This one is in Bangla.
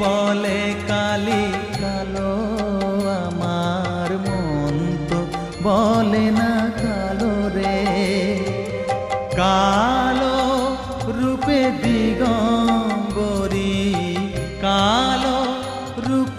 বলে কালি কালো, আমার মন তো বলে না কালো রে। কালো রূপে দিগম্বরী, কালো রূপে